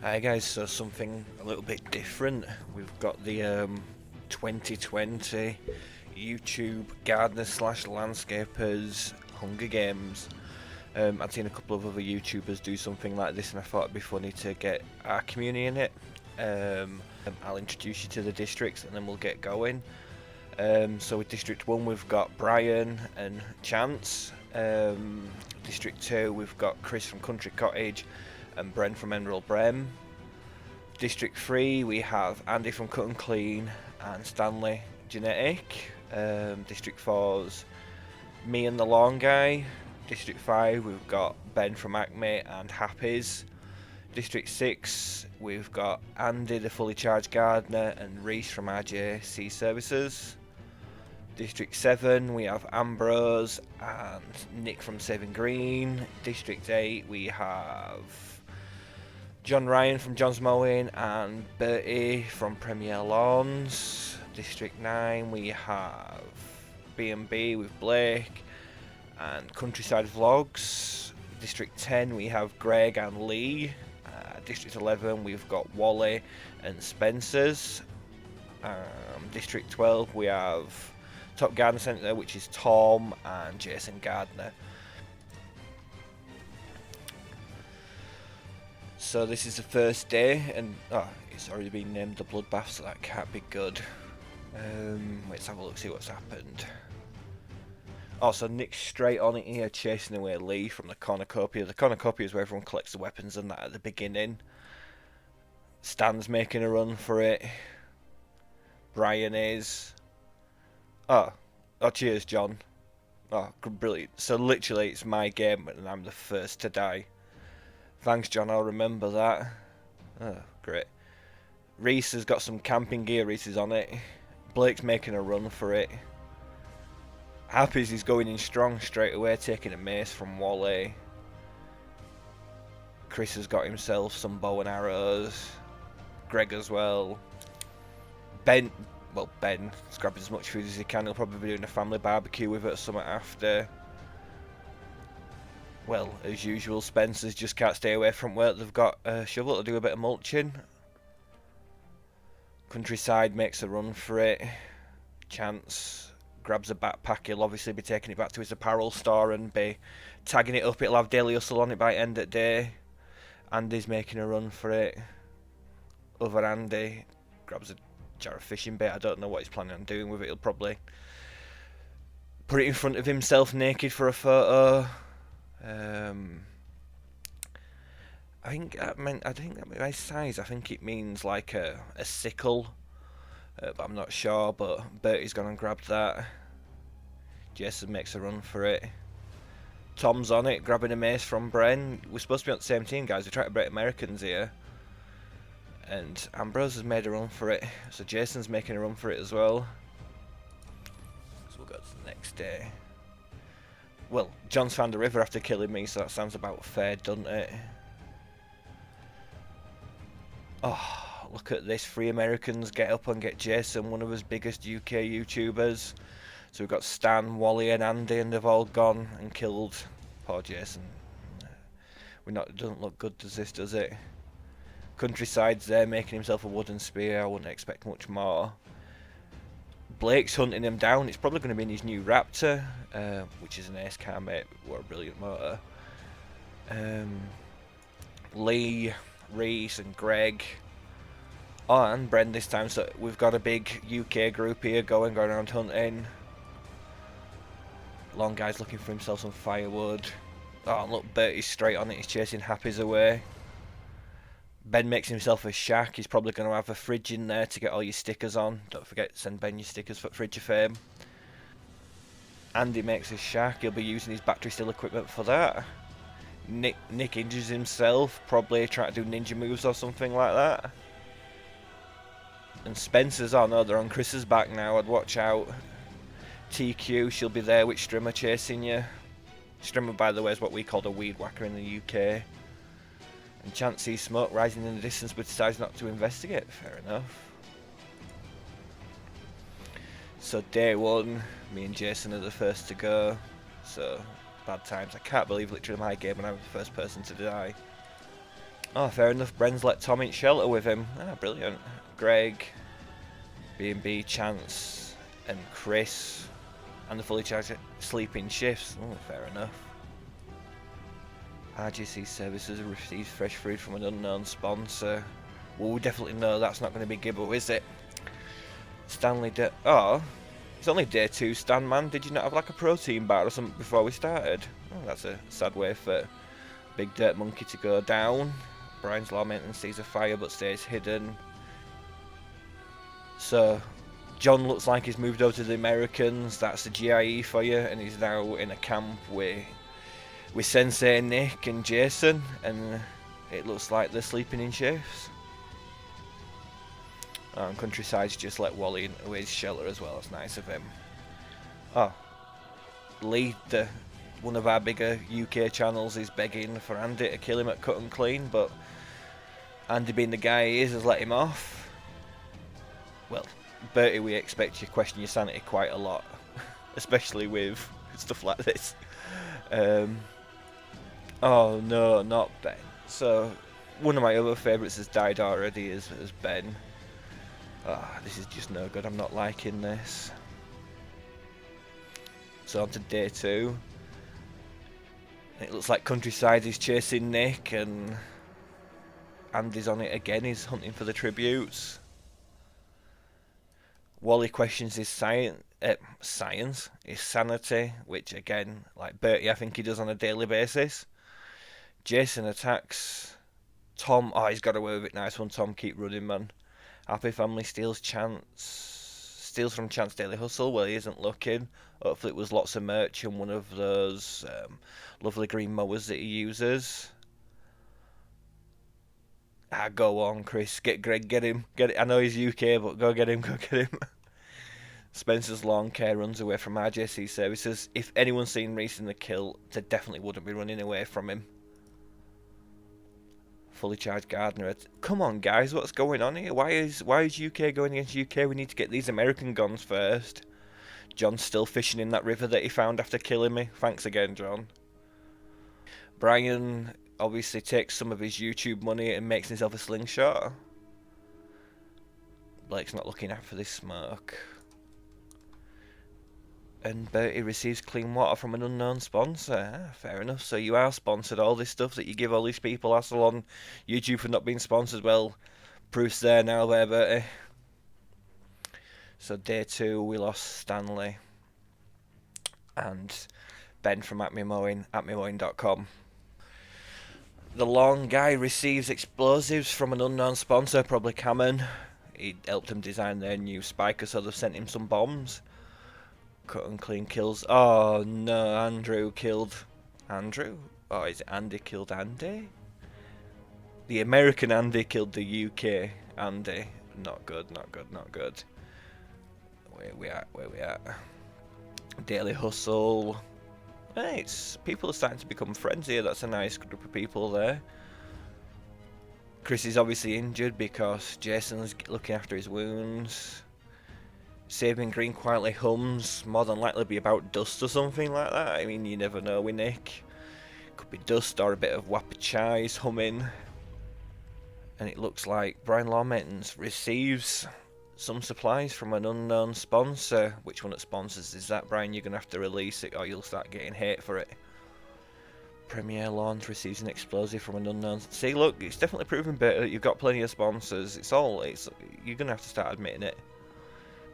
Hi guys, so something a little bit different. We've got the 2020 YouTube Gardener slash Landscapers Hunger Games. I'd seen a couple of other YouTubers do something like this and I thought it'd be funny to get our community in it. I'll introduce you to the districts and then we'll get going. So with District 1 we've got Brian and Chance. District 2 we've got Chris from Country Cottage and Bren from Emerald Brem. District 3 we have Andy from Cut and Clean and Stanley Genetic. District 4's me and the Lawn Guy. District 5 we've got Ben from Acme and Happy's. District 6 we've got Andy the Fully Charged Gardener and Reese from RJC Services. District 7 we have Ambrose and Nick from Saving Green. District 8 we have John Ryan from John's Mowing and Bertie from Premier Lawns. District 9 we have B&B with Blake and Countryside Vlogs. District 10 we have Greg and Lee. District 11 we've got Wally and Spencer's. District 12 we have Top Garden Centre, which is Tom and Jason Gardner. So this is the first day, and it's already been named the Bloodbath, so that can't be good. Let's have a look, see what's happened. Also, Nick's straight on it here, chasing away Lee from the cornucopia. The cornucopia is where everyone collects the weapons and that at the beginning. Stan's making a run for it. Brian is. Oh, cheers, John. Oh, brilliant. So literally, it's my game, and I'm the first to die. Thanks, John, I'll remember that. Oh, great. Reese has got some camping gear, Reese is on it. Blake's making a run for it. Happy's is going in strong straight away, taking a mace from Wally. Chris has got himself some bow and arrows. Greg as well. Ben's grabbing as much food as he can. He'll probably be doing a family barbecue with it or something after. Well, as usual, Spencer's just can't stay away from work. They've got a shovel to do a bit of mulching. Countryside makes a run for it. Chance grabs a backpack. He'll obviously be taking it back to his apparel store and be tagging it up. It'll have Daily Hustle on it by end of day. Andy's making a run for it. Other Andy grabs a jar of fishing bait. I don't know what he's planning on doing with it. He'll probably put it in front of himself naked for a photo. I think that by size, I think it means like a sickle, but I'm not sure. But Bertie's gone and grabbed that. Jason makes a run for it. Tom's on it, grabbing a mace from Bren. We're supposed to be on the same team, guys. We're trying to break Americans here. And Ambrose has made a run for it, so Jason's making a run for it as well. So we'll go to the next day. Well, John's found a river after killing me, so that sounds about fair, doesn't it? Oh, look at this. 3 Americans get up and get Jason, one of his biggest UK YouTubers. So we've got Stan, Wally and Andy, and they've all gone and killed poor Jason. It doesn't look good, does it? Countryside's there making himself a wooden spear. I wouldn't expect much more. Blake's hunting him down. It's probably going to be in his new Raptor, which is an ace car, mate. What a brilliant motor. Lee, Reese and Greg. Oh, and Bren this time. So we've got a big UK group here going around hunting. Long guy's looking for himself some firewood. Oh, look, Bertie's straight on it. He's chasing Happy's away. Ben makes himself a shack. He's probably going to have a fridge in there to get all your stickers on. Don't forget to send Ben your stickers for Fridge of Fame. Andy makes a shack. He'll be using his battery steel equipment for that. Nick injures himself, probably trying to do ninja moves or something like that. And Spencer's on. Oh, they're on Chris's back now. I'd watch out. TQ, she'll be there with Strimmer chasing you. Strimmer, by the way, is what we call a weed whacker in the UK. And Chance sees smoke rising in the distance but decides not to investigate. Fair enough. So day 1, me and Jason are the first to go. So, bad times. I can't believe literally my game and I'm the first person to die. Oh, fair enough. Bren's let Tom in shelter with him. Ah, brilliant. Greg, B&B, Chance, and Chris, and the fully charged sleeping shifts. Oh, fair enough. RGC Services receives fresh food from an unknown sponsor. Well, we definitely know that's not going to be Gibbo, is it? Stanley oh, it's only day 2, Stan, man. Did you not have like a protein bar or something before we started? Oh, that's a sad way for Big Dirt Monkey to go down. Brian's law maintenance sees a fire but stays hidden. So, John looks like he's moved over to the Americans. That's the GIE for you, and he's now in a camp with Sensei, Nick, and Jason, and it looks like they're sleeping in shifts. Oh, and Countryside's just let Wally into his shelter as well. That's nice of him. Oh, Lee, one of our bigger UK channels, is begging for Andy to kill him at Cut and Clean, but Andy, being the guy he is, has let him off. Well, Bertie, we expect you to question your sanity quite a lot, especially with stuff like this. Oh no, not Ben. So, one of my other favourites has died already, is Ben. Ah, this is just no good. I'm not liking this. So on to day 2. It looks like Countryside is chasing Nick, and Andy's on it again. He's hunting for the tributes. Wally questions his science, his sanity, which again, like Bertie, I think he does on a daily basis. Jason attacks Tom. Oh, he's got away with it. Nice one, Tom. Keep running, man. Happy Family steals from Chance Daily Hustle. Well, he isn't looking. Hopefully it was lots of merch and one of those lovely green mowers that he uses. Ah, go on, Chris. Get Greg, get him. Get it. I know he's UK, but go get him, go get him. Spencer's lawn care runs away from RJC Services. If anyone's seen Reese in the kill, they definitely wouldn't be running away from him. Fully charged Gardner. Come on, guys, what's going on here? Why is UK going against UK? We need to get these American guns first. John's still fishing in that river that he found after killing me. Thanks again, John. Brian obviously takes some of his YouTube money and makes himself a slingshot. Blake's not looking out for this smoke. And Bertie receives clean water from an unknown sponsor. Ah, fair enough. So you are sponsored. All this stuff that you give all these people hassle on YouTube for not being sponsored. Well, proof's there now there, Bertie. So day 2, we lost Stanley. And Ben from atmemowing.com. The long guy receives explosives from an unknown sponsor, probably Cameron. He helped him design their new spiker, so they've sent him some bombs. Cut and Clean kills. Oh no, Andrew killed Andrew? Oh, is it Andy killed Andy? The American Andy killed the UK Andy. Not good, not good, not good. Where we at? Daily Hustle. Hey, people are starting to become friends here. That's a nice group of people there. Chris is obviously injured because Jason's looking after his wounds. Sabin Green quietly hums, more than likely be about dust or something like that. I mean, you never know with Nick. Could be dust or a bit of Wappa Chai's humming. And it looks like Brian Law Maintenance receives some supplies from an unknown sponsor. Which one of the sponsors is that, Brian? You're going to have to release it or you'll start getting hate for it. Premier Launch receives an explosive from an unknown... See, look, it's definitely proven better that you've got plenty of sponsors. You're going to have to start admitting it.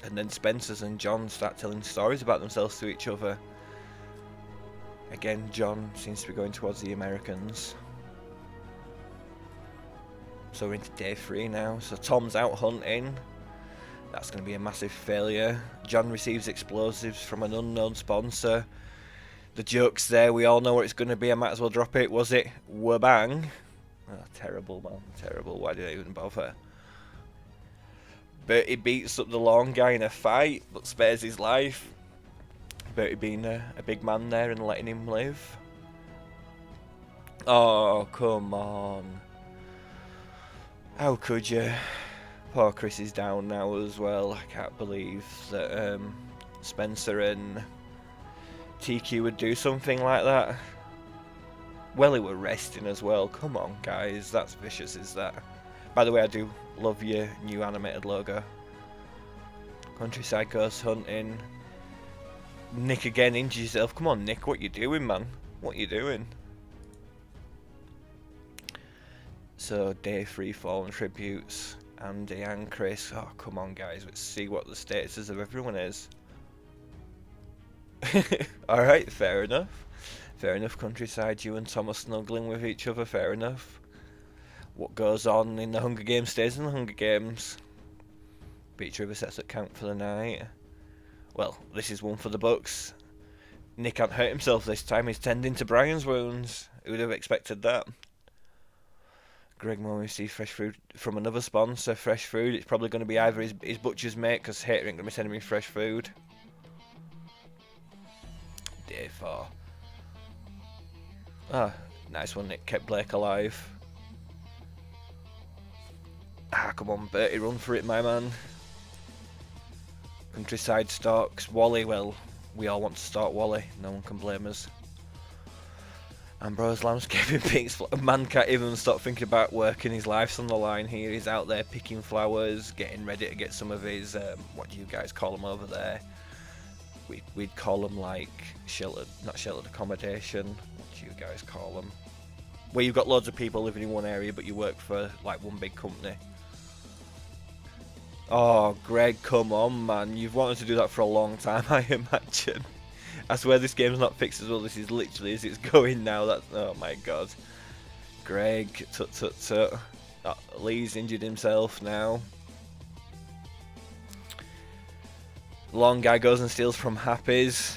And then Spencer's and John start telling stories about themselves to each other. Again, John seems to be going towards the Americans. So we're into day 3 now. So Tom's out hunting. That's going to be a massive failure. John receives explosives from an unknown sponsor. The joke's there. We all know what it's going to be. I might as well drop it. Was it Wabang? Oh, terrible, man. Terrible. Why did I even bother? Bertie beats up the long guy in a fight, but spares his life. Bertie being a big man there and letting him live. Oh, come on. How could you? Poor Chris is down now as well. I can't believe that Spencer and TQ would do something like that. Well, he were resting as well. Come on, guys. That's vicious, is that? By the way, I do love your new animated logo. Countryside goes hunting. Nick again, injure yourself. Come on, Nick. What you doing, man? What you doing? So, day 3 fallen tributes. Andy and Chris. Oh, come on, guys. Let's see what the statuses of everyone is. Alright, fair enough. Fair enough, Countryside. You and Tom are snuggling with each other. Fair enough. What goes on in the Hunger Games stays in the Hunger Games. Beach River sets up camp for the night. Well, this is one for the books. Nick can't hurt himself this time. He's tending to Brian's wounds. Who'd have expected that? Greg Moore receives fresh food from another sponsor. Fresh food. It's probably going to be either his butcher's mate, because Hater ain't going to be sending me fresh food. Day 4. Ah, nice one. Nick kept Blake alive. Ah, come on, Bertie, run for it, my man. Countryside stalks Wally. Well, we all want to stalk Wally. No one can blame us. Ambrose landscaping picks. A man can't even stop thinking about working. His life's on the line here. He's out there picking flowers, getting ready to get some of his, what do you guys call them over there? We'd call them like sheltered, not sheltered accommodation. What do you guys call them? Where you've got loads of people living in one area, but you work for like one big company. Oh, Greg, come on, man. You've wanted to do that for a long time, I imagine. I swear this game's not fixed as well. This is literally as it's going now. That's, oh my god. Greg, tut. Oh, Lee's injured himself now. Long guy goes and steals from Happy's.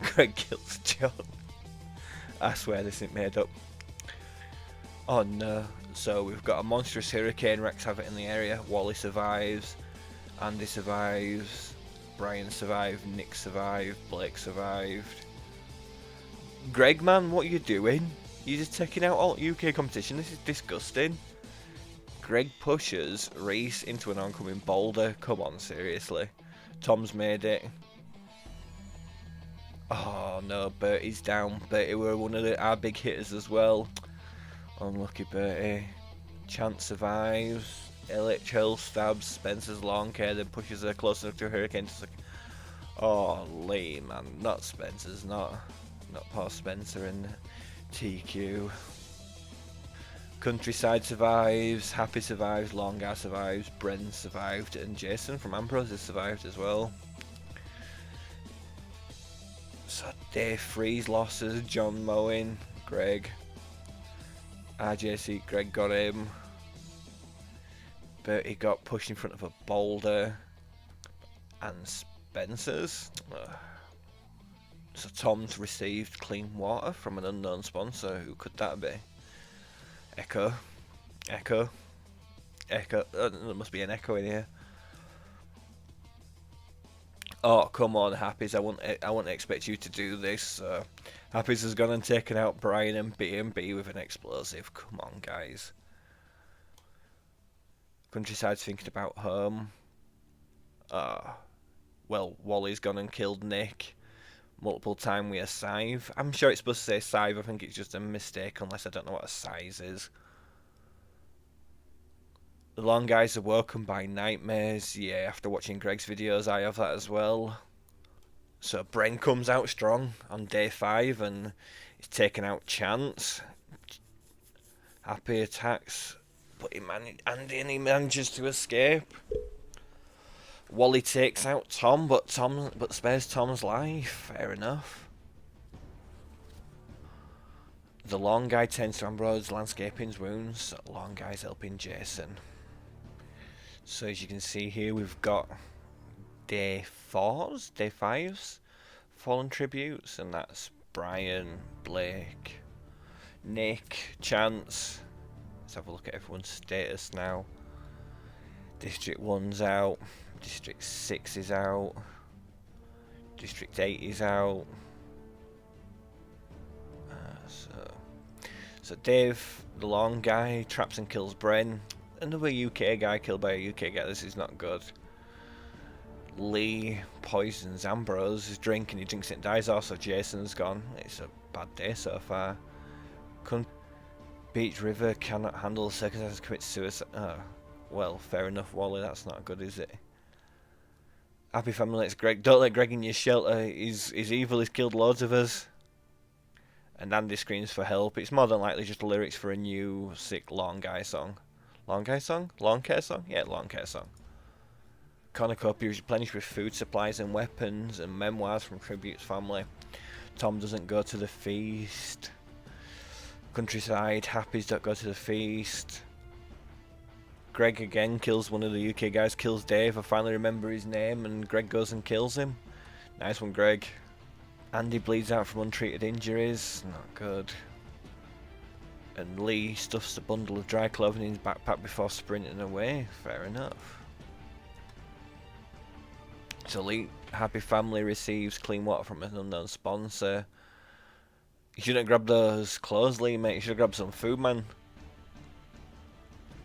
Greg kills John. I swear this isn't made up. Oh no. So we've got a monstrous hurricane wreaks havoc in the area. Wally survives. Andy survives. Brian survived. Nick survived. Blake survived. Greg, man, what are you doing? You're just taking out all UK competition. This is disgusting. Greg pushes Reese into an oncoming boulder. Come on, seriously. Tom's made it. Oh no, Bertie's down. Bertie were one of our big hitters as well. Unlucky Bertie. Chance survives. LHL stabs Spencer's lawn care, then pushes her close enough to a hurricane. Oh, Lee, man. Not Spencer's, not poor Spencer and TQ. Countryside survives. Happy survives. Long guy survives. Bren survived. And Jason from Ambrose has survived as well. So day 3's losses. John mowing. Greg. RJC. Greg got him. Bertie got pushed in front of a boulder. And Spencer's. So Tom's received clean water from an unknown sponsor. Who could that be? Echo. There must be an echo in here. Oh, come on, Happy's. I wouldn't expect you to do this. Happy's has gone and taken out Brian and B&B with an explosive. Come on, guys. Countryside's thinking about home. Well, Wally's gone and killed Nick multiple times with a scythe. I'm sure it's supposed to say scythe. I think it's just a mistake, unless I don't know what a scythe is. The long guys are woken by nightmares. Yeah, after watching Greg's videos, I have that as well. So Bren comes out strong on day 5 and he's taken out Chance. Happy attacks, but Andy and he manages to escape. Wally takes out Tom, but spares Tom's life. Fair enough. The long guy tends to Ambrose landscaping's wounds. Long guy's helping Jason. So as you can see here, we've got day 5's fallen tributes, and that's Brian, Blake, Nick, Chance. Let's have a look at everyone's status now. District 1's out. District 6 is out. District 8 is out. So Dave, the long guy, traps and kills Bren. Another UK guy killed by a UK guy. This is not good. Lee poisons Ambrose drink, and he drinks it and dies. Also, Jason's gone. It's a bad day so far. Beach River cannot handle circumstances, commits suicide. Oh, well, fair enough, Wally. That's not good, is it? Happy family lets Greg. Don't let Greg in your shelter. He's evil. He's killed loads of us. And Andy screams for help. It's more than likely just the lyrics for a new sick Lawn Guy song. Lawn Guy song? Lawn Care song? Yeah, Lawn Care song. Cornucopia is replenished with food supplies and weapons and memoirs from Tribute's family. Tom doesn't go to the feast. Countryside, Happy's don't go to the feast. Greg again kills one of the UK guys, kills Dave. I finally remember his name, and Greg goes and kills him. Nice one, Greg. Andy bleeds out from untreated injuries. Not good. And Lee stuffs a bundle of dry clothing in his backpack before sprinting away. Fair enough. So Lee, happy family receives clean water from an unknown sponsor. You shouldn't grab those clothes, Lee, mate. You should have grabbed some food, man.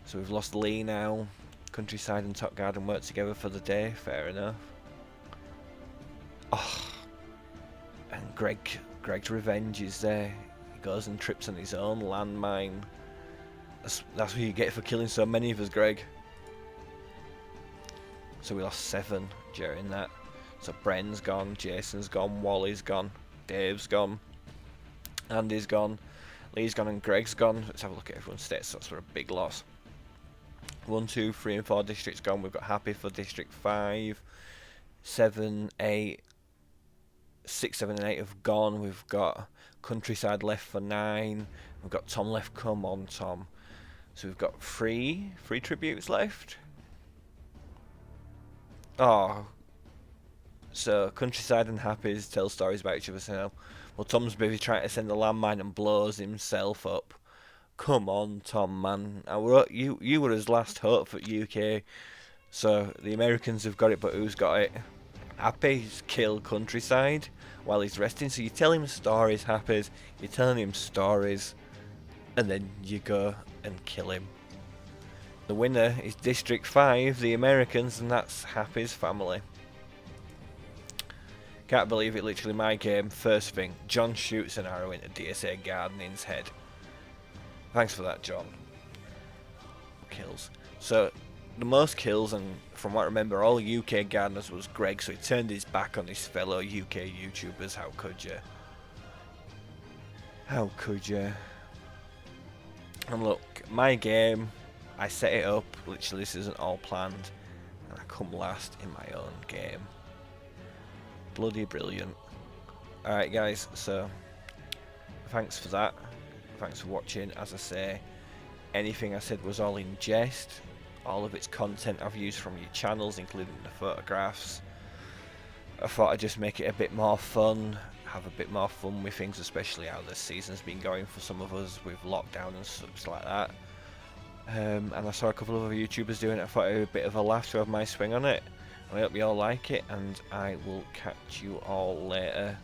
So we've lost Lee now. Countryside and Top Garden work together for the day. Fair enough. Oh. And Greg's revenge is there. He goes and trips on his own landmine. That's what you get for killing so many of us, Greg. So we lost 7 during that. So Bren's gone, Jason's gone, Wally's gone, Dave's gone, Andy's gone, Lee's gone, and Greg's gone. Let's have a look at everyone's stats. That's for a big loss. 1, 2, 3 and 4 districts gone. We've got Happy for District 5. 7, 8, 6, 7 and 8 have gone. We've got Countryside left for 9. We've got Tom left. Come on, Tom. So we've got 3 tributes left. Oh. So Countryside and Happy's tell stories about each other. So, well, Tom's busy trying to send a landmine and blows himself up. Come on, Tom, man. You were his last hope for UK. So the Americans have got it, but who's got it? Happy's killed Countryside while he's resting. So you tell him stories, Happy's. You're telling him stories, and then you go and kill him. The winner is District 5, the Americans, and that's Happy's family. Can't believe it, literally my game. First thing, John shoots an arrow into DSA Gardening's head. Thanks for that, John. Kills. So, the most kills, and from what I remember, all UK gardeners was Greg, so he turned his back on his fellow UK YouTubers. How could you? How could you? And look, my game, I set it up, literally this isn't all planned, and I come last in my own game. Bloody brilliant. Alright guys, so thanks for that. Thanks for watching. As I say, anything I said was all in jest. All of its content I've used from your channels, including the photographs. I thought I'd just make it a bit more fun, have a bit more fun with things, especially how this season's been going for some of us with lockdown and such like that. And I saw a couple of other YouTubers doing it. I thought it would be a bit of a laugh to have my swing on it. I hope you all like it, and I will catch you all later.